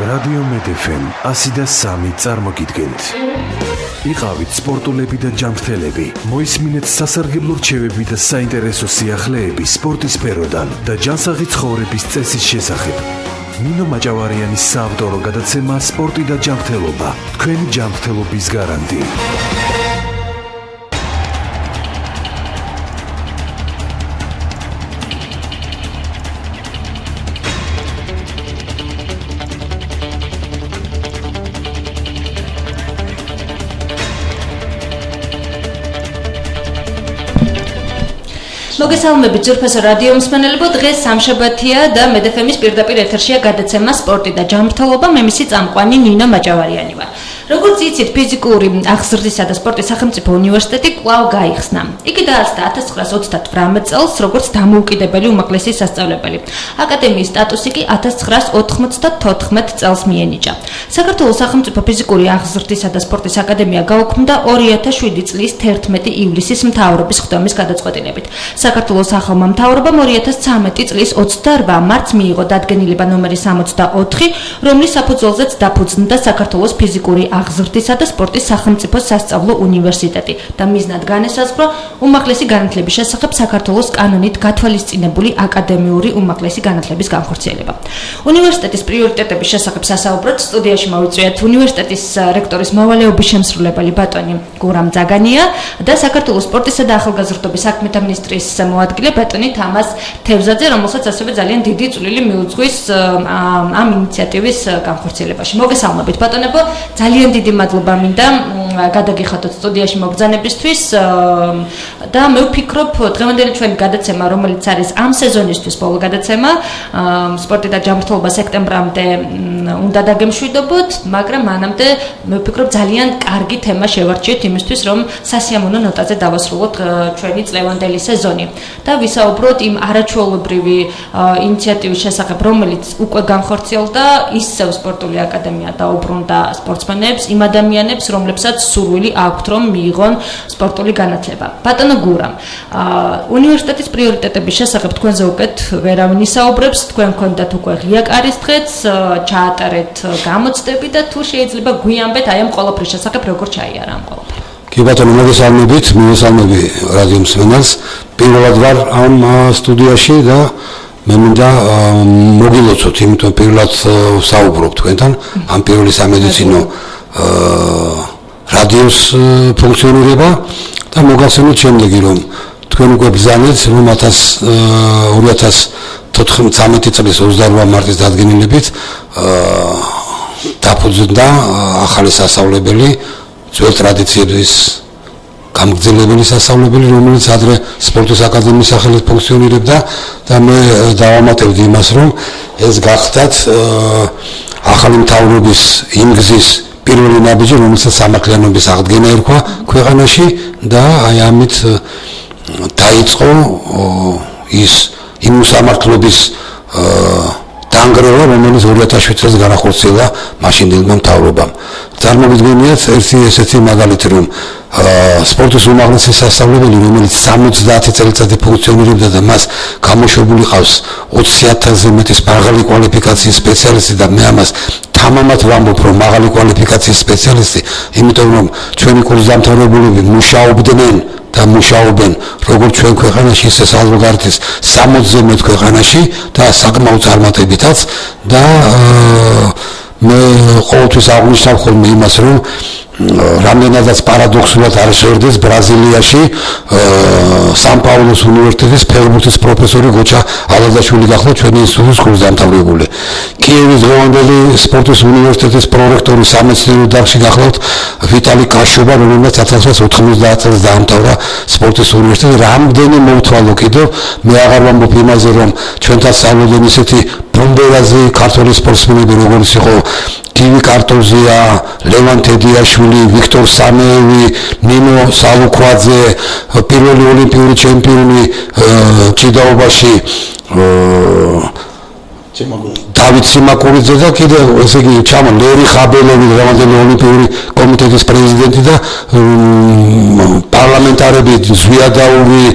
რადიო მედეფემ 103 წარმოგიდგენთ. იყავით სპორტულები და ჯანმრთელები, მოისმინეთ სასარგებლო რჩევები და საინტერესო სიახლეები სპორტის სფეროდან და ჯანსაღი ცხოვრების წესის შესახებ. ნინო მაჭავარიანის საავტორო გადაცემა სპორტი და ჯანმრთელობა, თქვენი ჯანმრთელობის გარანტი. მოგესალმებით ძვირფასო რადიო მსმენელებო, დღეს სამშაბათია და მედეფემის პირდაპირ ეთერშია გადაცემა სპორტი და ჯანმრთელობა, მე მისი წამყვანი ნინო მაჭავარიანი ვარ. როგორც იცით, ფიზიკური აღზრდისა და სპორტის სახელმწიფო უნივერსიტეტი კვლავ გაიხსნა. იგი დაარსდა 1938 წელს, როგორც დამოუკიდებელი უმაღლესი სასწავლებელი. აკადემიის სტატუსი კი 1994 წელს მიენიჭა. საქართველოს სახელმწიფო ფიზიკური აღზრდისა და სპორტის აკადემია გაუქმდა 2007 წლის 11 ივლისის მთავრობის ხდომის გადაწყვეტილებით. საქართველოს ახალმა მთავრობამ 2013 წლის 28 მარტს მიიღო დადგენილება ნომერი 64, რომლის საფუძველზეც დაფუძნდა საქართველოს ფიზიკური აღზრდისა და სპორტის სახელმწიფო სასწავლო უნივერსიტეტი და მიზნად განესაზღვრა უმაღლესი განათლების შესახებ საქართველოს კანონით გათვალისწინებული აკადემიური უმაღლესი განათლების განხორციელება. უნივერსიტეტის პრიორიტეტების შესახებ სასაუბროდ სტუდიაში მოვიწვიეთ უნივერსიტეტის რექტორის მოვალეობის შემსრულებელი ბატონი გურამ ძაგანია და საქართველოს სპორტისა და ახალგაზრდობის საქმეთა მინისტრის მოადგილე ბატონი თამას თევზაძე, რომელსაც ასევე ძალიან დიდი წვლილი მიუძღვის ამ ინიციატივის განხორციელებაში. მოგესალმებით ბატონებო, ძალიან დიდი მადლობა მინდა გადაგიხადოთ სტუდიაში მობრძანებისთვის და მე ვფიქრობ დღევანდელი ჩვენი გადაცემა, რომელიც არის ამ სეზონისთვის ბოლო გადაცემა, სპორტი და ჯანმრთელობა სექტემბრამდე უნდა დაგემშვიდობოთ, მაგრამ მანამდე მე ვფიქრობ ძალიან კარგი თემა შევარჩიეთ იმისთვის, რომ სასიამოვნო ნოტაზე დავასრულოთ ჩვენი წლევანდელი სეზონი და ვისაუბროთ იმ არაჩვეულებრივი ინიციატივის შესახებ, რომელიც უკვე განხორციელდა, ისევ სპორტული აკადემია დაუბრუნდა სპორტსმენებს, იმ ადამიანებს, რომლებსაც სურვილი აქვთ, რომ მიიღონ სპორტული განათლება. ბატონო გურამ, უნივერსიტეტის პრიორიტეტების შესახებ თქვენზე უკეთ ვერავინ ისაუბრებს, თქვენ გქონდათ უკვე ღია კარის დღეც, ჩაატარეთ გამოცდები და თუ შეიძლება გვიანბეთ აი ამ ყოველფრის შესახებ, როგორ ჩაიარა ამ ყოველფერი. კი ბატონო, მოგესალმები რადიო მსმენელს. პირველად ვარ ამ სტუდიაში და მე მინდა მოგილოცოთ, იმიტომ პირველად საუბრობ თქვენთან ამ პირველი სამედიცინო რადიოს ფუნქციონირება და მოგახსენოთ შემდეგი, რომ თქვენ უკვე ბრძანეთ, რომ 2013 წლის 28 მარტის დადგენილებით დაფუძნდა ახალი სასწავლებელი, ძველ ტრადიციების გამგრძელებელი სასწავლებელი, რომელიც ადრე სპორტის აკადემიის სახელით ფუნქციონირებდა და მე დავამატებდი იმას, რომ ეს გახდათ ახალი მთავრობის იმ გზის პირველი ნაბიჯი, რომელსაც სამართლიანობის აღდგენა ერქვა ქვეყანაში და აი ამით დაიწყო იმ სამართლობის დაანგრევა, რომელიც 2007 წელს განახორციელა მაშინდელმა მთავრობამ. წარმოგიდგენიათ ერთი ესეთი მაგალითი, რომ სპორტის უმაღლესი სასწავლებელი, რომელიც 70 წელიწადი ფუნქციონირებდა და მას გამოშვებული ყავს 20,000-ზე მეტი მაღალი კვალიფიკაციის სპეციალისტი და მე ამას თამამად ვამბობ, რომ მაღალი კვალიფიკაციის სპეციალისტი, იმიტომ რომ ჩვენი კურსდამთავრებულები მუშაობენ როგორც ჩვენ ქვეყანაში, ისე საზღვარგარეთის 60-ზე მეტ ქვეყანაში და საკმაოდ წარმატებითაც და მე ყოველთვის აღნიშნავ ხოლმე იმას, რომ რამდენადაც პარადოქსულად არ შეერდეს ბრაზილიაში სან-პაულოს უნივერსიტეტის ფეხბურთის პროფესორი გოჩა ალადაშვილი გახდა ჩვენი ინსტიტუტის კურსდამთავრებული. კიევის დღევანდელი სპორტის უნივერსიტეტის პრორექტორი სამეცნიერო დარგში გახლავთ ვიტალი კაშობა, რომელმაც 1990 წელს დაამთავრა სპორტის უნივერსიტეტი. რამდენი მოვთვალო კიდევ, მე აღარ ვამბობ იმაზე, რომ ჩვენთან სწავლობდნენ ისეთი ბომბერაზი ქართველი სპორტსმენები, როგორც იყო გივი კარტოზია, ლევან თედიაშვილი, ვიქტორ სამეევი, ნინო სალუქვაძე, პირველი ოლიმპიური ჩემპიონი ჭიდაობაში დავით სიმაკურიძე და კიდევ ესე იგი ჩამო ლერი ხაბელოვი, დღევანდელი ოლიმპიური კომიტეტის პრეზიდენტი და პარლამენტარები ზვიადაური,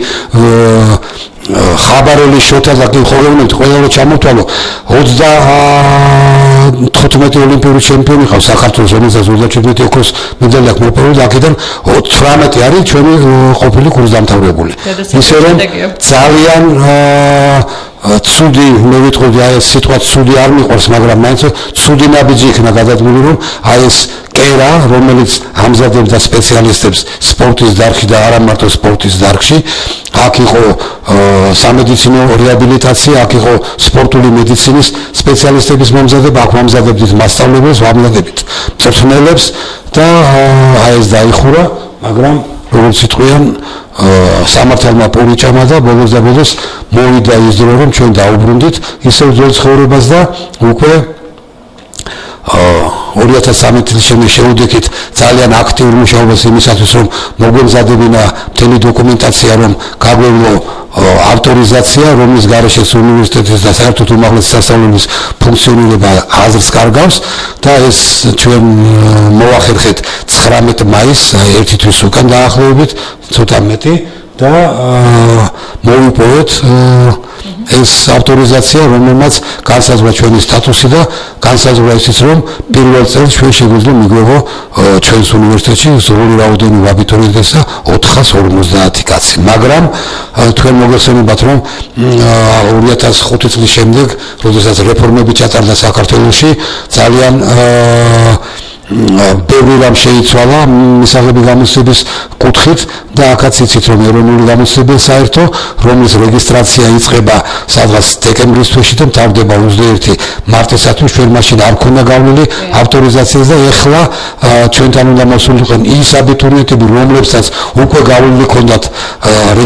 ხაბარელი შოთა და კი ხოლმე ყველა ჩამოთვალო 20 15 ოლიმპიური ჩემპიონი ხარ საქართველოს, რომელსაც 37 ოქროს მედალი აქვს მოპოვებული, აქედან 18 არის ჩვენი ყოფილი კურსდამთავრებული. ისე რომ ძალიან ცუდი, მე ვიტყოდი, აი ეს სიტყვა ცუდი არ მიყვარს, მაგრამ მაინც ცუდი ნაბიჯი იქნა გადადგმული, რომ აი ეს კერა, რომელიც ამზადებდა სპეციალისტებს სპორტის დარგში და არა მარტო სპორტის დარგში, აქ იყო სამედიცინო რეაბილიტაცია, აქ იყო სპორტული მედიცინის სპეციალისტების მომზადება, აქ მომზადებდით მასწავლებელს, მომზადებდით მწვრთნელებს და აი ეს დაიხურა, მაგრამ როგორც იტყვიან, სამართალმა პური ჭამა და ბოლოს და ბოლოს მოვიდა ის დრო, რომ ჩვენ დაუბრუნდით ისევ ძველ ცხოვრებას და უკვე 2013 წლის შეუდექით ძალიან აქტიურ მუშაობას იმისათვის, რომ მოგვემზადებინა მთელი დოკუმენტაცია, რომ გაგვევლო ავტორიზაცია, რომლის გარეშეც უნივერსიტეტის და საერთოდ უმაღლესი სასწავლებლის ფუნქციონირება აზრს კარგავს და ეს ჩვენ მოახერხეთ 19 მაისს, ერთი თვის უკან დაახლოებით, ცოტა მეტი და მოვიპოვეთ ეს ავტორიზაცია, რომელმაც განსაზღვრა ჩვენი სტატუსი და განსაზღვრა ისიც, რომ პირველ წელს ჩვენ შეგვიძლია მიგვეღო ჩვენს უნივერსიტეტში ზრული რაოდენობა აბიტურიენტებს და 450 კაცი. მაგრამ თქვენ მოგეხსენებათ, რომ 2005 წლის შემდეგ, როდესაც რეფორმები ჩატარდა საქართველოში, ძალიან ბევრი რამ შეიცვალა მისაღები გამოცდების კუთხით და აქაც იცით, რომ ეროვნული გამოცდები საერთო, რომლის რეგისტრაცია იწყება სადღაც დეკემბრის თვეში და მთავრდება 21 მარტისათვის, ჩვენ მაშინ არ ქონდა გავლილი ავტორიზაციას და ეხლა ჩვენთან უნდა მოსულიყვნენ ის აბიტურიენტები, რომლებსაც უკვე გავლილი ქონდათ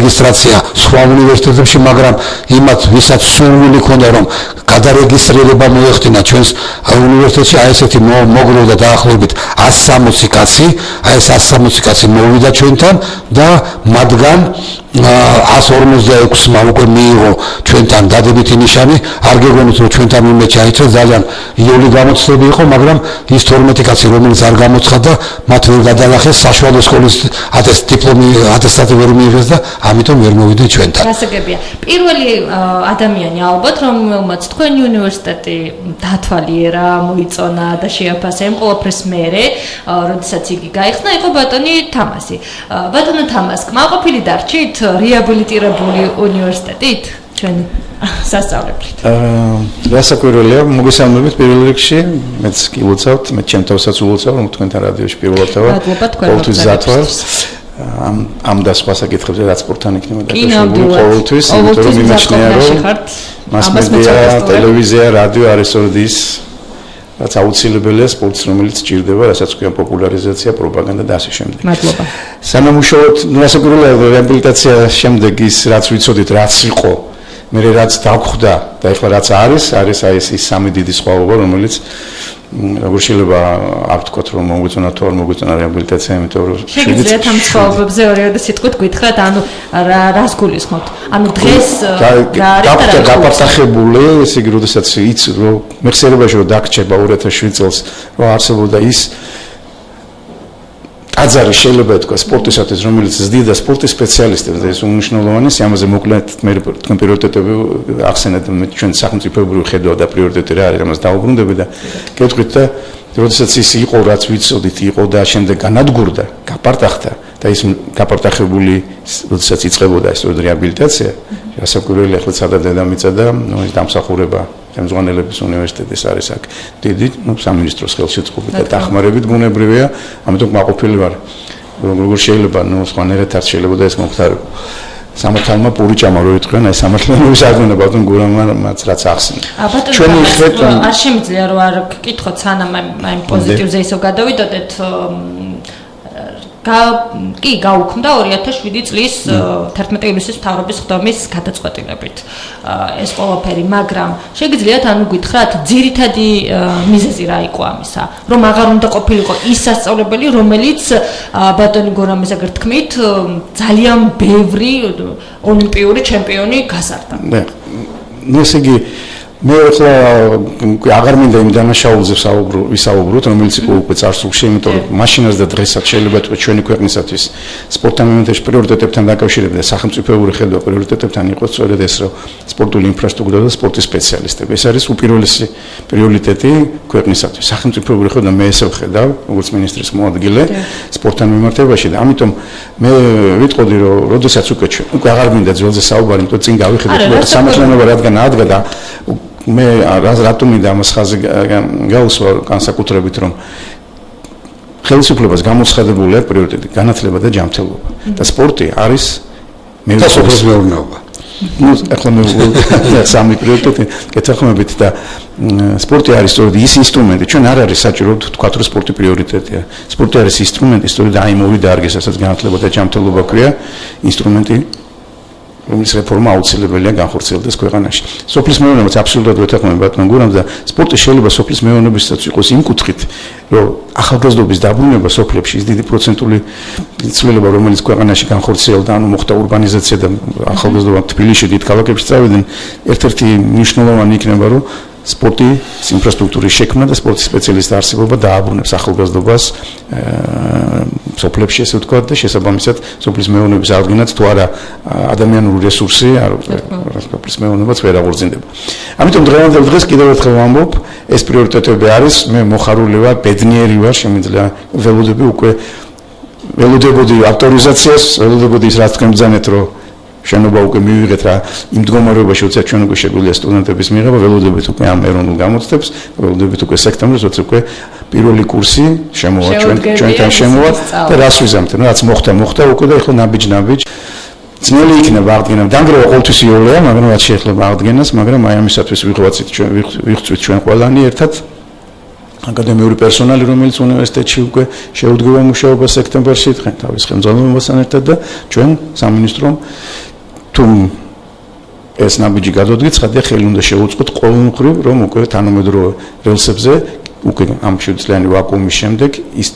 რეგისტრაცია სხვა უნივერსიტეტებში, მაგრამ იმათ, ვისაც სურვილი ქონდა, რომ გადარეგისტრირება მოეხდინა ჩვენს უნივერსიტეტში, აი ესეთი მოგროვდა დაახლოებით 160 კაცი, აი ეს 160 კაცი მოვიდა ჩვენთან და მათგან 156-მა უკვე მიიღო ჩვენთან დადებითი ნიშანი. არ გეგონით, რომ ჩვენთან ვინმე ჩაიწერა, ძალიან იოლი გამოცდები იყო, მაგრამ ის 12 კაცი, რომელიც არ გამოცხადდა, მათ ვერ გადალახეს, საშუალო სკოლის დიპლომი, ატესტატი ვერ მიიღეს და ამიტომ ვერ მოვიდნენ ჩვენთან. გასაგებია. პირველი ადამიანი ალბათ, რომელმაც თქვენი უნივერსიტეტი დათვალიერა, მოიწონა და შეაფასა იმ ყველაფრის მერე, როდესაც იგი გაიხსნა, იყო ბატონი თამასი. ბატონო თამას, კმაყოფილი დარჩით რეაბილიტირებული უნივერსიტეტით ჩვენი სასწავლებლით? გასაკვირველია, მოგესალმებით პირველ რიგში, მეც კი ვუწევთ, მე ჩემ თავსაც ვუწევ, რომ თქვენთან რადიოში პირველად ვარ. ყოველთვის ზათვარს ამ და სხვა საკითხებზე რაც სპორტთან იქნება დაკავშირებული ყოველთვის, იმიტომ რომ იმეჩნია, რომ მასმედია, ტელევიზია, რადიო არის ორდის რაც აუცილებელია სპორტს, რომელიც ჭირდება, რასაც ქვია პოპულარიზაცია, პროპაგანდა და ასე შემდეგ. მადლობა. სანამ უშუალოდ გასაკვირველია რეაბილიტაცია შემდეგ ის რაც ვიცოდით, რაც იყო, მე რაც დაგხვდა და ეხლა რაც არის აი ეს სამი დიდი სხვაობა, რომელიც როგორ შეიძლება არ ვთქვათ, რომ მოგვიწონა თუ არ მოგვიწონა რეაბილიტაცია, იმიტომ რომ შეგიძლიათ ამ სხვაობებზე ორივე სიტყვით გითხრათ, ანუ რას გულისხმობთ? ანუ დღეს რა არის გაპარტახებული, ესე იგი, როდესაც იცი, რომ მეხსიერებაში რომ დაგჭება 2007 წელს, რომ არსებობდა ის აზარი შეიძლება ითქვა სპორტისათვის, რომელიც ზდიდა სპორტის სპეციალისტებს და ეს უმნიშვნელოვანეს, ამაზე მოკლედ მე თქვენ პრიორიტეტები ახსენეთ, ჩვენ სახელმწიფოებრივი ხედვა და პრიორიტეტი რა არის, ამას დაუბრუნდები და გეტყვით და როდესაც ის იყო, რაც ვიცოდით, იყო და შემდეგ განადგურდა, გაპარტახდა და ის გაპარტახებული, როდესაც იწყებოდა ეს რეაბილიტაცია, გასაკვირველია, ახლა სადა დედამიწა და ის დამსახურება ხელმძღვანელების უნივერსიტეტის არის აქ დიდი, სამინისტროს ხელში წყობით და დახმარებით ბუნებრივია, ამიტომ კმაყოფილი ვარ. როგორ შეიძლება, სხვანაირად არ შეიძლება და ეს მომხდარიყო. სამართალმა პური ჭამა რო იტყვიან, აი სამართლიანობის არგონა ბატონ გურამაც რაც ახსენე. ჩვენი ხრით არ შემიძლია რომ არ გკითხოთ, სანამ აი პოზიტივზე ისო გადავიდოდეთ. კი გაუქმდა 2007 წლის 11 ივლისის მთავრობის ხდომის გადაწყვეტილებით ეს ყველაფერი, მაგრამ შეგიძლიათ ანუ გითხრათ ძირითადი მიზეზი რა იყო ამისა, რომ აღარ უნდა ყოფილიყო ის სასწავლებელი, რომელიც ბატონი გორამის აგერ თქმით ძალიან ბევრი ოლიმპიური ჩემპიონი გასარდა. ნუ ესე იგი მე ახლა აღარ მინდა იმ დანაშაულზე ვისაუბროთ, რომელიც უკვე წარსულში, იმიტომ რომ მაშინაც და დღესაც შეიძლება თქვა ჩვენი ქვეყნისათვის სპორტთან მიმართულებით პრიორიტეტებთან დაკავშირებით და სახელმწიფოური ხედვა პრიორიტეტებთან იყოს სწორედ ეს, რომ სპორტული ინფრასტრუქტურა და სპორტის სპეციალისტები. ეს არის უპირველესი პრიორიტეტი ქვეყნისათვის. სახელმწიფოური ხედვა მე ესე ვხედავ, როგორც მინისტრის მოადგილე სპორტთან მიმართებაში და ამიტომ მე ვიტყოდი, რომ როდესაც უკვე აღარ მინდა ძველზე საუბარი, იმიტომ წინ გავიხედეთ სამართლიანობა რადგან ადგა და მე რატომ მინდა ამას ხაზი გაუსვა განსაკუთრებით, რომ ხელისუფლებას გამოცხადებული აქვს პრიორიტეტი განათლება და ჯანმრთელობა და სპორტი არის სოფლის მეურნეობა. ნუ ახლა მე სამი პრიორიტეტი გეთახმებით და სპორტი არის სწორედ ის ინსტრუმენტი, ჩვენ არ არის საჭირო თქვათ, რომ სპორტი პრიორიტეტია. სპორტი არის ინსტრუმენტი სწორედ აი მოვი დარგის, რასაც განათლება და ჯანმრთელობა ქვია, ინსტრუმენტი რომლის რეფორმა აუცილებელია განხორციელდეს ქვეყანაში. სოფლის მეურნეობაც აბსოლუტურად ვეთანხმები ბატონ გურამს და სპორტი შეიძლება სოფლის მეურნეობისათვის იყოს იმ კუთხით, რომ ახალგაზრდობის დაბრუნება სოფლებში ის დიდი პროცენტული ცვლილება, რომელიც ქვეყანაში განხორციელდა, ანუ მოხდა ურბანიზაცია და ახალგაზრდობა თბილისში დიდ ქალაქებში წავიდნენ, ერთ-ერთი მნიშვნელოვანი იქნება, რომ სპორტის ინფრასტრუქტურის შექმნა და სპორტის სპეციალისტთა არსებობა დააბრუნებს ახალგაზრდობას სოფლებში, ესე ვთქვათ, და შესაბამისად სოფლის მეურნეობის აღდგენაც თუ არა ადამიანური რესურსი, სოფლის მეურნეობაც ვერ აღორძინდება. ამიტომ დღევანდელ დღეს კიდევ ერთხელ ვამბობ, ეს პრიორიტეტები არის, მე მოხარული ვარ, ბედნიერი ვარ, შემიძლია ველოდები უკვე ველოდებოდი ავტორიზაციას, ველოდებოდი ის რაც თქვენ ბრძანეთ, რომ შენობა უკვე მივიღეთ რა იმ მდგომარეობაში, როცა ჩვენ უკვე შეგვიძლია სტუდენტების მიღება, ველოდებით უკვე ამ ეროვნულ გამოცდებს, ველოდებით უკვე სექტემბერს, როცა უკვე პირველი კურსი შემოვა ჩვენთან შემოვა და რას ვიზამთ, რაც მოხდა უკვე და ეხლა ნაბიჯ ძნელი იქნება აღდგენა. დანგრევა ყოველთვის იოლია, მაგრამ რაც შეეხება აღდგენას, მაგრამ აი ამისათვის ვიღწვით ჩვენ ყველანი ერთად აკადემიური პერსონალი, რომელიც უნივერსიტეტში უკვე შეუდგება მუშაობას სექტემბერში, თქვენ თავის ხელმძღვანელობასთან ერთად და ჩვენ სამინისტრომ თუ ეს ნაბიჯი გადავდგეთ, ცხადია ხელი უნდა შევუწყოთ ყოველმხრივ, რომ უკვე თანამედროვე რელსებზე უკვე ამ 7 წლიანი ვაკუუმის შემდეგ ის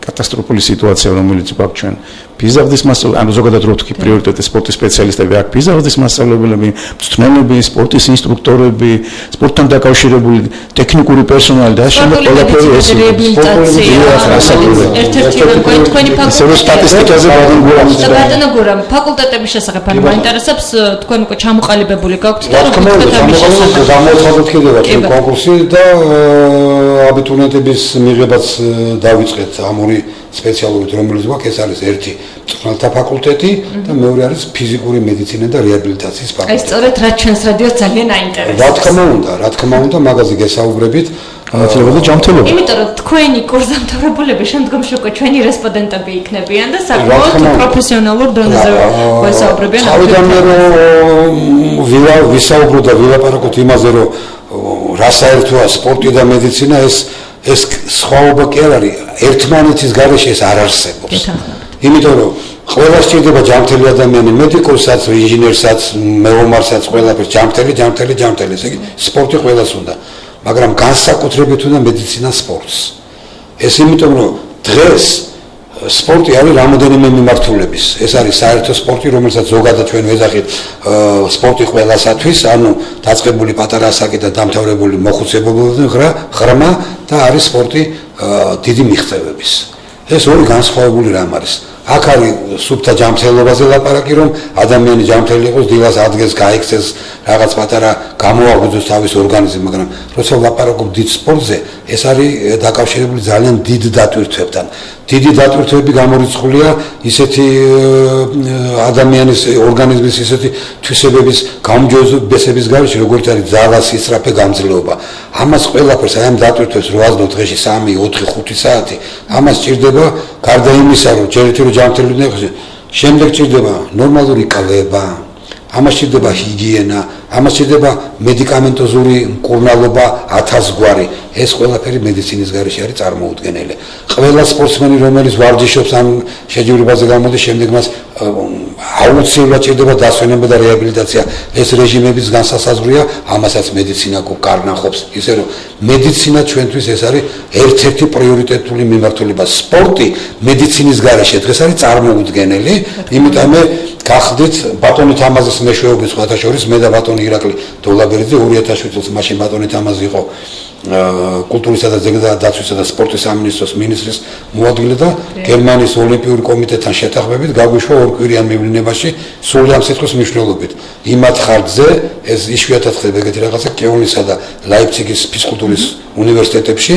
კატასტროფული სიტუაცია, რომელიც გვაქვს ჩვენ ფიზავდის მასწავლებლები, ანუ ზოგადად რო ვთქვი პრიორიტეტი სპორტის სპეციალისტები, აქ ფიზავდის მასწავლებლები, მწვრთნელები, სპორტის ინსტრუქტორები, სპორტთან დაკავშირებული ტექნიკური პერსონალი და შემდეგ ყველაფერი ეს ერთ-ერთი თქვენი სტატისტიკაზე ბატონო გურამ ფაკულტეტების შესახებ ან მაინტერესებს თქვენ უკვე ჩამოყალიბებული გაქვთ და რა თქმა უნდა გამოცხადოთ კიდევ ჩვენ კონკურსი და აბიტურიენტების მიღებაც დავიწყეთ ამ ორი სპეციალობით, რომელიც გვაქვს, ეს არის ერთი მწვრთნელთა ფაკულტეტი და მეორე არის ფიზიკური მედიცინა და რეაბილიტაციის ფაკულტეტი. აი სწორედ რაც ჩვენს რადიოს ძალიან აინტერესებს. რა თქმა უნდა, მაგაზე გესაუბრებით. განათლება და ჯანმრთელობა. იმიტომ რომ თქვენი კურსდამთავრებულები შემდგომში უკვე ჩვენი რესპონდენტები იქნებიან და საკმაოდ პროფესიონალურ დონეზე ვესაუბრებიან. თავიდან რომ ვისაუბრო და ვილაპარაკოთ იმაზე, რომ რა საერთოა სპორტი და მედიცინა, ეს სხვაობა კი არ არის, ერთმანეთის გარეშე ეს არ არსებობს. იმიტომ რომ ყველა სჭირდება ჯანმრთელი ადამიანი, მედიკოსაც, ინჟინერსაც, მეომარსაც, ყველაფერს ჯანმრთელი, ესე იგი სპორტი ყველას უნდა. მაგრამ განსაკუთრებით უნდა მედიცინა სპორტს. ეს იმიტომ რომ დღეს სპორტი არის რამოდენიმე მიმართულების. ეს არის საერთო სპორტი, რომელსაც ზოგადად ჩვენ ვეძახით სპორტი ყველასათვის, ანუ დაწყებული პატარა ასაკი და დამთავრებული მოხუცებულობიდან ღრმა და არის სპორტი დიდი მიღწევების. ეს ორი განსხვავებული რამ არის. აქ არის სუფთა ჯანმრთელობაზე ლაპარაკი, რომ ადამიანი ჯანმრთელი იყოს, დილას ადგეს, გაიქცეს, რაღაც პატარა გამოაღვიძოს თავის ორგანიზმი, მაგრამ როცა ლაპარაკობ დიდ სპორტზე, ეს არის დაკავშირებული ძალიან დიდ დატვირთვებთან. დიდი დატვირთვები გამორიცხულია ისეთი ადამიანის ორგანიზმის ისეთი თვისებების გაუმჯობესების გარეშე, როგორც არის ძალა, სისწრაფე, გამძლეობა. ამას ყველაფერს აი ამ დატვირთვებს რო აზრობ დღეში 3, 4, 5 საათი, ამას ჭირდება გარდა იმისა, რომ ჯერითი რომ ჯანმრთელი იყოს, შემდეგ ჭირდება ნორმალური კლება, ამას ჭირდება ჰიგიენა, ამას ჭირდება მედიკამენტოზური მკურნალობა 1000 გვარი. ეს ყველაფერი მედიცინის გარეშე არის წარმოუდგენელი. ყველა სპორტსმენი, რომელიც ვარჯიშობს ან შეჯიბრებაზე გამოდის, შემდეგ მას აუცილებლად ჭირდება დასვენება და რეაბილიტაცია. ეს რეჟიმების განსასაზღვრია, ამასაც მედიცინა კარნახობს. ისე რომ მედიცინა ჩვენთვის ეს არის ერთ-ერთი პრიორიტეტული მიმართულება. სპორტი მედიცინის გარეშე დღეს არის წარმოუდგენელი, იმიტომ გახდით ბატონი თამაზის მეშვეობის სხვათა შორის მე და ბატონი ირაკლი დოლაბერიძე 2007 წელს მაშინ ბატონი თამაზი იყო კულტურისა და ზეგდაცვისა და სპორტის სამინისტროს მინისტრის მოადგილე და გერმანიის ოლიმპიური კომიტეტთან შეთანხმებით გაგვიშვა ორკვირიან მივლინებაში სულ ამ სიტყვის მნიშვნელობით იმათ ხარჯზე ეს იშვიათად ხდება ეგეთი რაღაცა კეულნისა და ლაიფციგის ფიზკულტურის უნივერსიტეტებში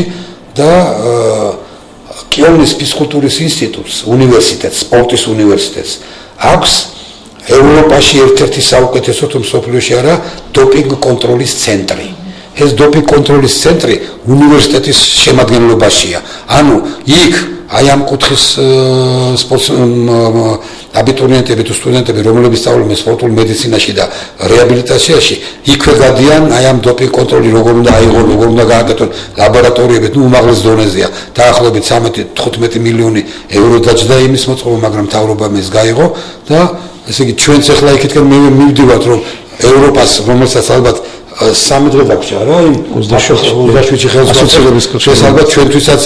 და კეულნის ფიზკულტურის ინსტიტუტს უნივერსიტეტს სპორტის უნივერსიტეტს აქვს ევროპაში ერთ-ერთი საუკეთესო თუ მსოფლიოში არა დოპინგ კონტროლის ცენტრი ეს დოპინგ კონტროლის ცენტრი უნივერსიტეტის შემადგენლობაშია ანუ იქ აი ამ კუთხის სპორტს აბიტურიენტები თუ სტუდენტები რომლებიც სწავლობენ სპორტულ მედიცინაში და რეაბილიტაციაში იქვე გადიან აი ამ დოპინგ კონტროლი როგორ უნდა აიღონ როგორ უნდა გააკეთონ ლაბორატორიები ნუ უმაღლეს დონეზეა დაახლოებით 13-15 მილიონი ევრო დაჯდა იმის მოწყობა მაგრამ მთავრობამ ეს გაიღო და ესე იგი ჩვენც ახლა იქითკენ მივდივართ რომ ევროპას რომელსაც ალბათ 3 დღე დაგვრჩა რა იმ 27-ში ხელისუფლების ეს ალბათ ჩვენთვისაც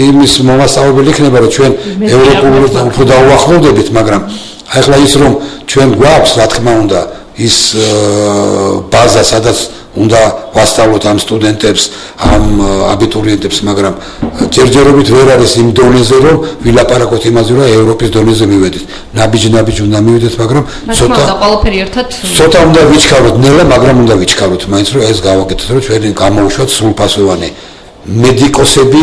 იმის მომასწავლებელი იქნება რომ ჩვენ ევროპული და უფრო დაუახლოვდებით მაგრამ ახლა ის რომ ჩვენ გვაქვს რა თქმა უნდა ის ბაზა სადაც უნდა ვასწავლოთ ამ სტუდენტებს ამ აბიტურიენტებს მაგრამ ჯერჯერობით ვერ არის იმ დონეზე რომ ვილაპარაკოთ იმაზე რომ ევროპის დონეზე მივედით ნაბიჯი უნდა მივიდეთ მაგრამ ცოტა უნდა ვიჩქაროთ ნელა მაგრამ უნდა ვიჩქაროთ მაინც რომ ეს გავაკეთოთ რომ ჩვენ გამოვუშვათ სრულფასოვანი მედიკოსები,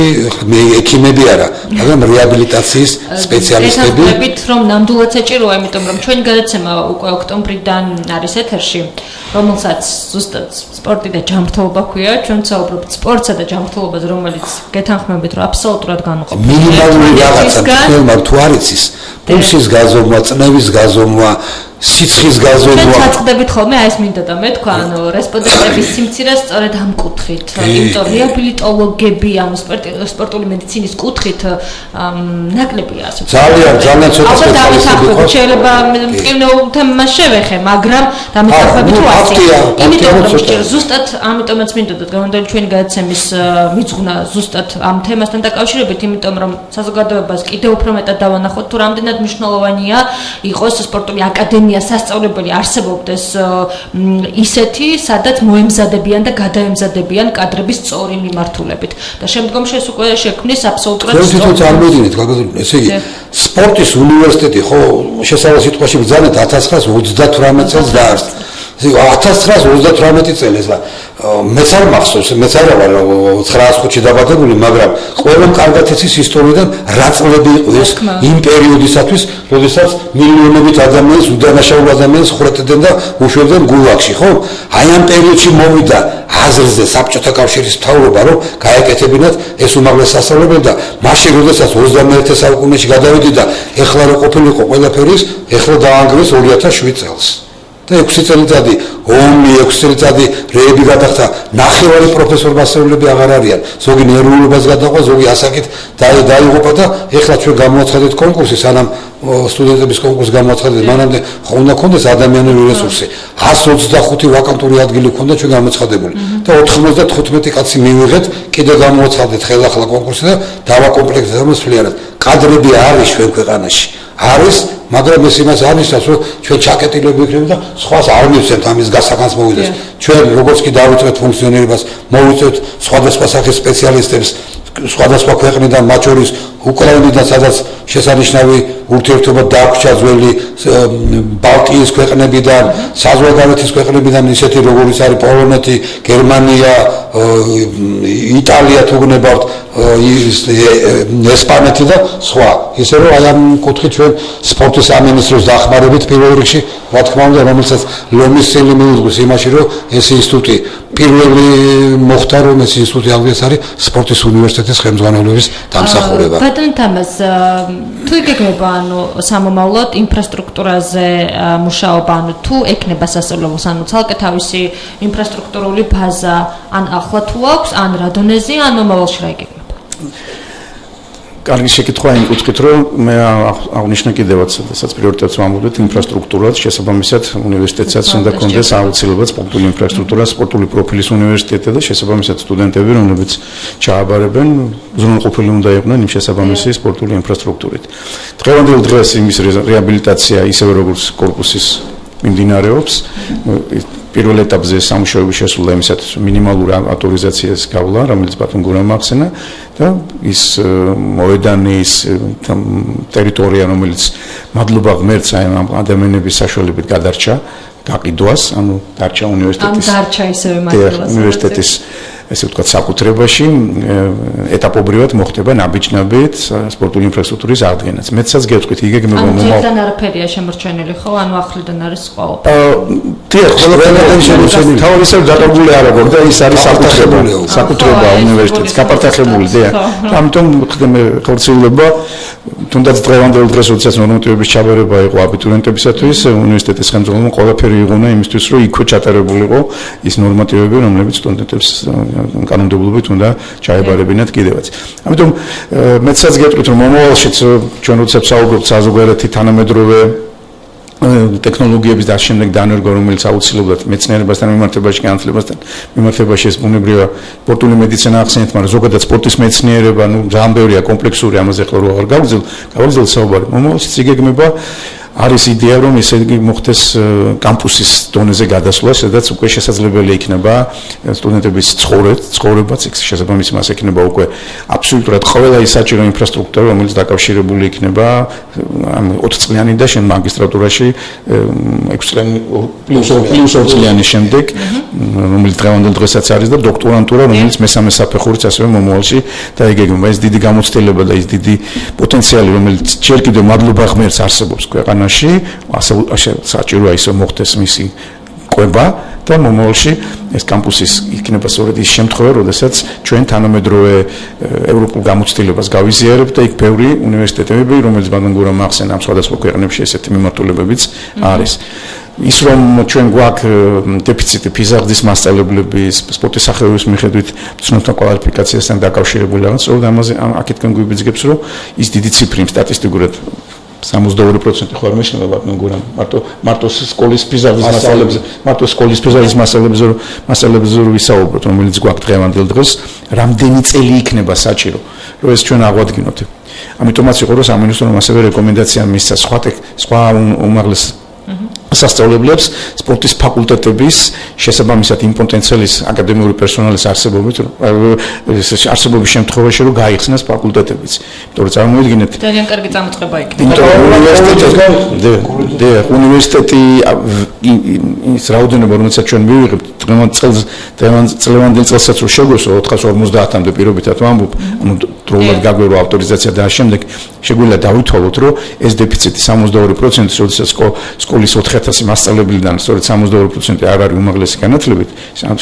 ექიმები არა, მაგრამ რეაბილიტაციის სპეციალისტები. ვეთანხმებით, რომ ნამდვილად საჭიროა, იმიტომ რომ ჩვენი გადაცემა უკვე ოქტომბრიდან არის ეთერში, რომელსაც ზუსტად სპორტი და ჯანმრთელობა ქვია, ჩვენ ვსაუბრობთ სპორტსა და ჯანმრთელობაზე, რომელიც გეთანხმებით, რომ აბსოლუტურად განუყოფელია. მინიმალური რაღაცა, თქმა თუ არ იცის, პულსის გაზომვა, წნევის გაზომვა, სიცხის გაზომვა. ჩვენ წაწყდებით ხოლმე, აი ეს მინდა და მე თქვა, ანუ რესპონდენტების სიმცირე სწორედ ამ კუთხით, იმიტომ რეაბილიტოლოგები, ანუ სპორტული მედიცინის კუთხით ნაკლებია ასე. ძალიან ცოტა სპეციალისტები ხო? შეიძლება მტკივნეულ თემას შევეხე, მაგრამ დამეთანხმებით თუ ასია. იმიტომ რომ ზუსტად ამიტომაც მინდოდა გამოდელი ჩვენი გადაცემის მიძღვნა ზუსტად ამ თემასთან დაკავშირებით, იმიტომ რომ საზოგადოებას კიდევ უფრო მეტად დავანახოთ თუ რამდენად მნიშვნელოვანია იყოს სპორტული აკადემია სასწავლებელი არსებობდეს ისეთი, სადაც მოემზადებიან და გადაემზადებიან კადრების სწორი მიმართულებით და შემდგომში ეს უკვე შექმნის აბსოლუტურად სწორ. ჩვენ თვითონ წარმოვიდგინეთ, ესე იგი სპორტის უნივერსიტეტი ხო შესაძლოა სიტყვაში ბრძანეთ 1938 წელს დაარსდა. 1938 წელს და მეც არ მახსოვს, მეც არ ვარ 905-ში დაბადებული, მაგრამ ყველამ კარგად იცის ისტორიიდან რა წლები იყო ეს იმ პერიოდისათვის, როდესაც მილიონობით ადამიანს, უდანაშაულ ადამიანს ხრეთდნენ და უშვებდნენ გულაგში, ხო? აი ამ პერიოდში მოვიდა აზრზე საბჭოთა კავშირის მთავრობა, რომ გაეკეთებინათ ეს უმაღლეს სასწავლებელი და მაშინ, როდესაც 21 საუკუნეში გადავიდი და ეხლა რო ყოფილიყო ყველაფერი, ეხლა დაანგრიეს 2007 წელს. და 6 წელიწადი ომი 6 წელიწადი რეები გადახდა ნახევარი პროფესორ-მასწავლებლები აღარ არიან ზოგი ნერვულობას გადაყვა ზოგი ასაკით დაიღუპა და ეხლა ჩვენ გამოაცხადეთ კონკურსი სანამ სტუდენტების კონკურსი გამოაცხადეთ მანამდე უნდა ქონდეს ადამიანური რესურსი 125 ვაკანტური ადგილი ქონდა ჩვენ გამოაცხადებული და 95 კაცი მივიღეთ კიდე გამოაცხადეთ ხელახლა კონკურსი და დავაკომპლექტეთ ამასვლიანად კადრები არის ჩვენ ქვეყანაში არის მაგრამ ეს იმას არნიშნავს რომ ჩვენ ჩაკეტილები ვიქნებით და სხვას არ მივცემთ ამის გასახანს მოვიდეს ჩვენ როგორც კი დავიწყეთ ფუნქციონირებას მოვიწევთ სხვადასხვა სახის სპეციალისტებს სხვადასხვა ქვეყნიდან მათ შორის უკრაინიდან სადაც შესანიშნავი ურთიერთობა დაგვჭა ძველი ბალტიის ქვეყნებიდან საზღვარგარეთის ქვეყნებიდან ისეთი როგორიც არის პოლონეთი გერმანია იტალია თუ გნებავთ ესპანეთი და სხვა ისე რომ აი ამ კუთხით ჩვენ სპორტის სამინისტროს დახმარებით პირველ რიგში რა თქმა უნდა რომელსაც ლომის წელი მიუძღვის იმაში რომ ეს ინსტიტუტი პირველი მოხდა რომ ეს ინსტიტუტი აღდგეს არის სპორტის უნივერსიტეტის ხელმძღვანელობის დამსახურება ბატონ თამაზ თუ იგეგმება ანუ სამომავლოდ ინფრასტრუქტურაზე მუშაობა ანუ თუ ექნება სასწავლებელს ანუ ცალკე თავისი ინფრასტრუქტურული ბაზა ან ახლა თუ აქვს ან რა დონეზეა ან მომავალში რა იგეგმება კარგი შეკითხვა იმ კუთხით, რომ მე აღნიშნე კიდევაც, სადაც პრიორიტეტს ვამბობთ ინფრასტრუქტურას, შესაბამისად უნივერსიტეტსაც უნდა კონდეს აუცილებლად სპორტული ინფრასტრუქტურა, სპორტული პროფილის უნივერსიტეტი და შესაბამისად სტუდენტები, რომლებიც ჩააბარებენ, უზრუნველყოფილი უნდა იყვნენ იმ შესაბამისი სპორტული ინფრასტრუქტურით. დღევანდელ დღეს იმის რეაბილიტაცია ისევე როგორც კორპუსის მიმდინარეობს. პირველ ეტაპზე სამუშაოები შესრულდა იმისათვის მინიმალური ავტორიზაციის გავლა, რომელიც ბატონ გურამ ახსენა და ის მოედანი ის ტერიტორია, რომელიც მადლობა ღმერთს ამ ადამიანების საშუალებით გადარჩა, გაყიდვას, ანუ დარჩა უნივერსიტეტის. ამ დარჩა ისევე მადლობა უნივერსიტეტის ესე ვთქვათ საკუთრებაში ეტაპობრივად მოხდება ნაბიჯნაბით სპორტული ინფრასტრუქტურის აღდგენაც. მეცაც გეტყვით, იგეგმება მომავალ. ანუ არაფერია შემორჩენილი ხო? ანუ ახლიდან არის ყოლა. დიახ, ყველაფერი შემორჩენილი. თავისუფლად დაკავებული არ აქვს და ის არის საკუთრება უნივერსიტეტის, გაპარტახებული, დიახ. ამიტომ ხდება ხორციელება თუნდაც დღევანდელ დღეს, როდესაც ნორმატივების ჩაბარება იყო აბიტურიენტებისათვის, უნივერსიტეტის ხელმძღვანელმა ყველაფერი იღუნა იმისთვის, რომ იქვე ჩატარებულიყო ის ნორმატივები, რომლებიც სტუდენტებს კანონმდებლობით უნდა ჩაებარებინათ კიდევაც. ამიტომ მეცაც გეტყვით, რომ მომავალშიც ჩვენ როდესაც საუბრობთ საზოგადოებრივი თანამედროვე ტექნოლოგიების და შემდეგ დანერგვა, რომელიც აუცილებლად მეცნიერებასთან მიმართებაში, განათლებასთან მიმართებაში ეს ბუნებრივია სპორტული მედიცინა ახსენეთ, მაგრამ ზოგადად სპორტის მეცნიერება, ძალიან ბევრია კომპლექსური, ამაზე ხო არ გავგრძელ საუბარი. მომავალშიც იგეგმება არის იდეა, რომ ესე იგი მოხდეს კამპუსის დონეზე გადასვლა, სადაც უკვე შესაძლებელი იქნება სტუდენტების ცხოვრებაც, შესაბამისად მას ექნება უკვე აბსოლუტურად ყველა ის საჭირო ინფრასტრუქტურა, რომელიც დაკავშირებული იქნება ამ 4 წლიანი და შენ მაგისტრატურაში 6 წლიანი პლუს 2 წლიანი შემდეგ, რომელიც დღევანდელ დღესაც არის და დოქტორანტურა, რომელიც მესამე საფეხურიც ასევე მომავალში დაიგეგმება. ეს დიდი გამოცდილება და ის დიდი პოტენციალი, რომელიც ჯერ კიდევ მადლობა ღმერთს არსებობს ქვეყანაში. ასე საჭიროა ისე მოხდეს მისი ყვება და მომავალში ეს კამპუსის იქნება სწორედ ის შემთხვევა, როდესაც ჩვენ თანამედროვე ევროპულ გამოცდილებას გავიზიარებთ და იქ ბევრი უნივერსიტეტები, რომელიც ბატონ გურამ ახსენა, სხვადასხვა ქვეყნებში ესეთი მიმართულებებიც არის. ის რომ ჩვენ გვაქვს დეფიციტი ფიზარდის მასწავლებლების, სპორტის სახეობის მიხედვით ცნობთა კვალიფიკაციასთან დაკავშირებული რაღაც, სწორედ ამაზე აქეთკენ გვიბიძგებს, რომ ის დიდი ციფრი სტატისტიკურად 62% ხო არ მეშნება ბატონ გურამ მარტო სკოლის ფიზარდის მასწავლებლებზე რო ვისაუბროთ, რომელიც გვაქვს დღევანდელ დღეს, რამდენი წელი იქნება საჭირო, რომ ეს ჩვენ აღვადგინოთ. ამიტომაც იყო რომ სამინისტრომ ასევე რეკომენდაცია მისცა სხვა უმაღლეს სასწავლებლებს სპორტის ფაკულტეტების შესაბამისად იმ პოტენციალის აკადემიური პერსონალის არსებობის შემთხვევაში რომ გაიხსნას ფაკულტეტებიც. იმიტომ რომ წარმოიდგინეთ ძალიან კარგი წამოწყება იქნება. უნივერსიტეტი ის რაოდენობა, რომელსაც ჩვენ მივიღებთ წლევანდელ წელსაც რო შეგვესო 450-მდე პირობითად ვამბობ, ანუ დროულად გაგვერო ავტორიზაცია და შემდეგ შეგვიძლია დავითვალოთ, რომ ეს დეფიციტი 62%, როდესაც სკოლის 4000 მასწავლებელიდან სწორედ 62% არ არის უმაღლესი განათლებით,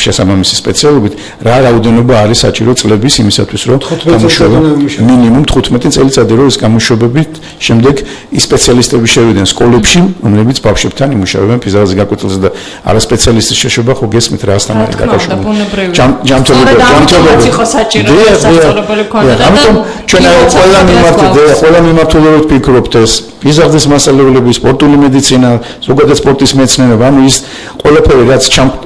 შესაბამისი სპეციალობით, რა რაოდენობა არის საჭირო წლების იმისათვის, რომ გამოშვება მინიმუმ 15 წელიწადი, რომ ეს გამოშვებებით შემდეგ ის სპეციალისტები შევიდნენ სკოლებში, რომლებიც ბავშვებთან იმუშავებენ ფიზიკაზე გაკვეთილზე და არასპეციალისტის შეშობა ხო გესმით რა ასთამარი დაკავშირებული. ჯანმრთელობა იყო საჭირო სასწავლებელი ქონდა და ამიტომ ჩვენ ყველა მიმართულებით ვფიქრობთ ეს ფიზიკის მასწავლებლები, სპორტული მედიცინა, ზოგადად სპორტის მეცნიერება, ანუ ის ყველაფერი რაც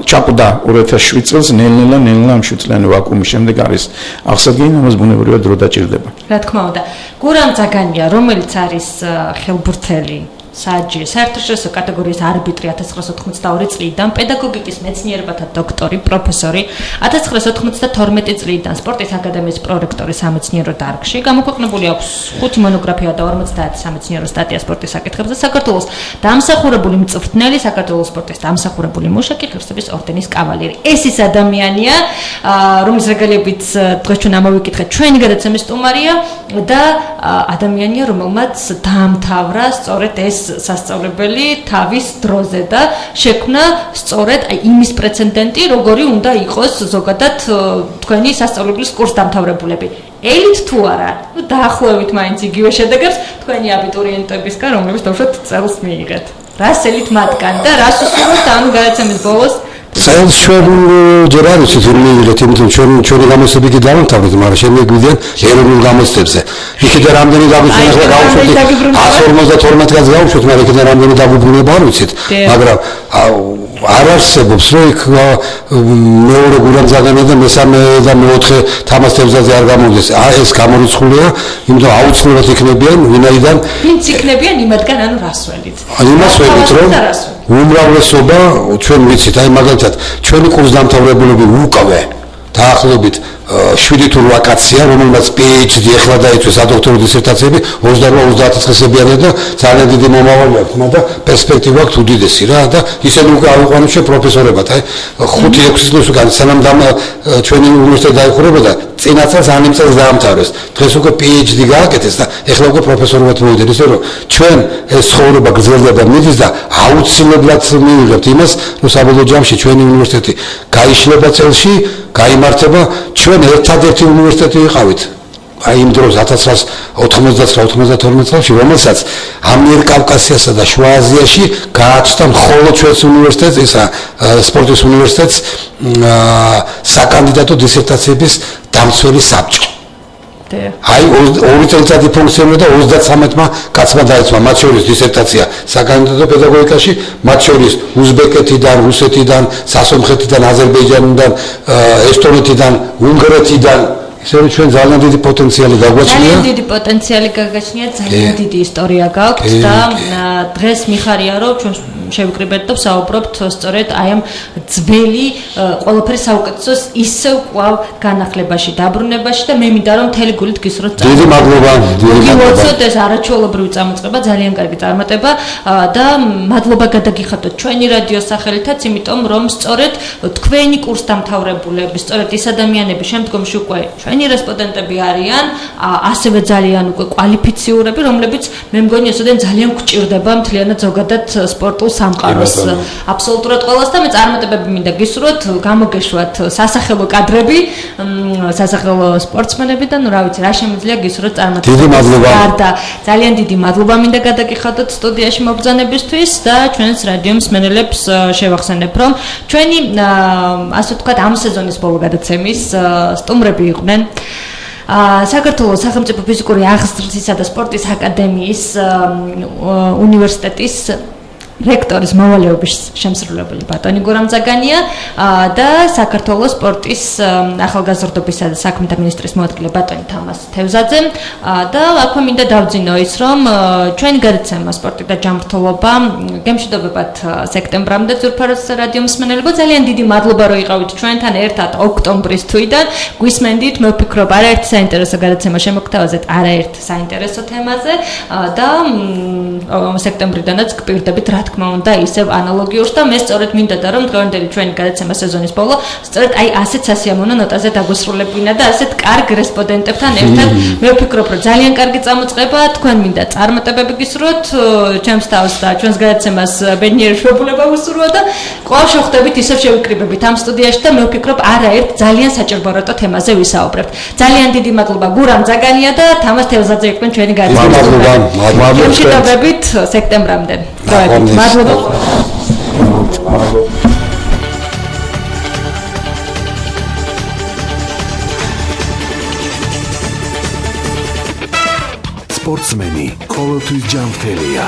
ჩაკვდა 2007 წელს ნელ-ნელა ამ 7 წლიანი ვაკუუმის შემდეგ არის აღსადგენი, ამას ბუნებრივად დრო დაჭირდება. რა თქმა უნდა, გურამ ძაგანია, რომელიც არის ხელბურთელი საჯირო საერთაშორისო კატეგორიის არბიტრი 1992 წლიდან, პედაგოგიკის მეცნიერებათა დოქტორი, პროფესორი 1992 წლიდან, სპორტის აკადემიის პრორექტორი სამეცნიერო დარგში, გამოქვეყნებული აქვს 5 მონოგრაფია და 50 სამეცნიერო სტატია სპორტის საკითხებზე, საქართველოს დამსახურებული მწვრთნელი, საქართველოს სპორტის დამსახურებული მუშაკი, ღირსების ორდენის კავალერი. ეს ის ადამიანია, რომლის რეგალიებით დღეს ჩვენ ამოვიკითხეთ ჩვენი გადაცემის სტუმარია და ადამიანია, რომელმაც დაამთავრა სწორედ ეს სასწავლებელი თავის დროზე და შექმნა სწორედ იმის პრეცედენტი, როგორი უნდა იყოს ზოგადად თქვენი სასწავლებლის კურსდამთავრებულები. ელით თუ არა, დაახლოებით მაინც იგივე შედეგებს თქვენი აბიტურიენტებისგან, რომლებიც თავშოთ წელს მიიღეთ. რას ელით მათგან და რას უსურვებთ ამ გადაცემის ბოლოს წელს ჩვენ ჯერ არ ვიცით რომ მივიდეთ, იმიტომ ჩვენი გამოცდები დავამთავრეთ, მაგრამ შემეგვიდიან ეროვნულ გამოცდებზე. იქიდან რამდენი დაგვიწყდა ახლა გავუშვით 152 კაცს გავუშვით, მაგრამ იქიდან რამდენი დაგვიბრუნება არ ვიცით, მაგრამ არ არსებობს რომ იქ მეორე გურამძაგანი და მესამე და მეოთხე თამას თევზაძე არ გამოდის. ეს გამორიცხულია, იმიტომ აუცილებლად იქნებიან ვინაიდან ვინც იქნებიან იმათგან ანუ რას ველით? იმას ველით რომ უმრავლესობა ჩვენ ვიცით, აი მაგალითად ჩვენი კურსდამთავრებულები უკვე დაახლოებით 7 თუ 8 კაცია, რომელმაც PhD ახლა დაიწვეს სადოქტორო დისერტაციები 28-30 წესებიანი და ძალიან დიდი მომავალი აქვს, მაგრამ პერსპექტივა აქვს უდიდესი რა და ისინი უკვე აიყვანეს ჩვენ პროფესორებად, აი 5-6 წლის უკან სანამ ჩვენი უნივერსიტეტი დაიხურებოდა, წინა წელს ანიმ წელს დაამთავრეს. დღეს უკვე PhD გააკეთეს და ახლა უკვე პროფესორებად მოვიდნენ, ისე რომ ჩვენ ეს ცხოვრება გრძელდება მიდის და აუცილებლად მივიღებთ იმას, რომ საბოლოო ჯამში ჩვენი უნივერსიტეტი გაიშლება წელში, გაიმართება ჩვენ ერთადერთი უნივერსიტეტი ვიყავით. აი იმ დროს 1999-92 წელს, რომელსაც ამიერკავკასიასა და შუა აზიაში გააჩნდა მხოლოდ ჩვენს უნივერსიტეტს, ისა სპორტის უნივერსიტეტს საკანდიდატო დისერტაციების დამცველი საბჭო. აი 2 წელიწადი ფუნქციონირდა და 33-მა კაცმა დაიწყო მათ შორის დისერტაცია საკანდიდატო პედაგოგიკაში, მათ შორის უზბეკეთიდან, რუსეთიდან, სასომხეთიდან, აზერბაიჯანიდან, ესტონეთიდან, უნგრეთიდან. ისე რომ ჩვენ ძალიან დიდი პოტენციალი გაგვაჩნია. ძალიან დიდი პოტენციალი გაგვაჩნია, ძალიან დიდი ისტორია გაქვთ და დღეს მიხარია რომ ჩვენ შევიკრიბეთ და ვსაუბრობთ სწორედ აი ამ ძველი ყველაფერი საუკეთესოს ისევ კვლავ განახლებაში, დაბრუნებაში და მე მინდა რომ მთელი გულით გისურვოთ. დიდი მადლობა, დიდი მადლობა. ეს არაჩვეულებრივი წამოწყება, ძალიან კარგი წარმატება და მადლობა გადაგიხადოთ ჩვენი რადიოს სახელითაც, იმიტომ რომ სწორედ თქვენი კურსდამთავრებულები, სწორედ ის ადამიანები შემდგომში უკვე ჩვენი რესპონდენტები არიან, ასევე ძალიან უკვე კვალიფიციურები, რომლებიც მე მგონი ესოდენ ძალიან გვჭირდება მთლიანად ზოგადად სპორტულ სამყაროს. აბსოლუტურად ყველას და მე წარმატებები მინდა გისურვოთ, გამოგეშვათ სასახელო კადრები, სასახელო სპორტსმენები და ნუ რა ვიცი, რა შემიძლია გისურვოთ წარმატებები. დიდი მადლობა. ძალიან დიდი მადლობა მინდა გადაგიხადოთ სტუდიაში მობრძანებისთვის და ჩვენს რადიო მსმენელებს შევახსენებ, რომ ჩვენი ასე ვთქვათ ამ სეზონის ბოლო გადაცემის სტუმრები იყვნენ საქართველოს სახელმწიფო ფიზიკური აღზრდისა და სპორტის აკადემიის უნივერსიტეტის რექტორის მოვალეობის შემსრულებელი ბატონი გურამძაგანია და საქართველოს სპორტის ახალგაზრდობისა და საქმეთა მინისტრის მოადგილე ბატონი თამას თევზაძე და აქვე მინდა დავძინო ის რომ ჩვენი გადაცემა სპორტი და ჯანმრთელობა გემშვიდობებად სექტემბრამდე ძვირფაროს რადიო მსმენელებო ძალიან დიდი მადლობა რომ იყავით ჩვენთან ერთად ოქტომბრის თვიდან გვისმენდით მე ვფიქრობ არაერთ საინტერესო გადაცემა შემოგთავაზეთ არაერთ საინტერესო თემაზე და სექტემბრიდანაც გპირდებით რა თქმა უნდა ისევ ანალოგიურს და მე სწორედ მინდა და რომ დღევანდელი ჩვენი გადაცემა სეზონის ბოლო სწორედ აი ასეთ სასიამოვნო ნოტაზე დაგვესრულებინა და ასეთ კარგ რესპონდენტებთან ერთად მე ვფიქრობ რომ ძალიან კარგი წამოწყება თქვენ მინდა წარმატებები გისურვოთ ჩემს თავს და ჩვენს გადაცემას ბედნიერი შეფულება ვუსურვო და კვლავ შევხვდებით ისევ შევიკრიბებით ამ სტუდიაში და მე ვფიქრობ არაერთ ძალიან საჭიროებო თემაზე ვისაუბრებთ ძალიან დიდი მადლობა გურამძაგანია და თამას თევზაძე იყვნენ ჩვენი გადაცემის მადლობა სექტემბრამდე მადლობა. სპორტსმენი ყოველთვის ჯანმრთელია.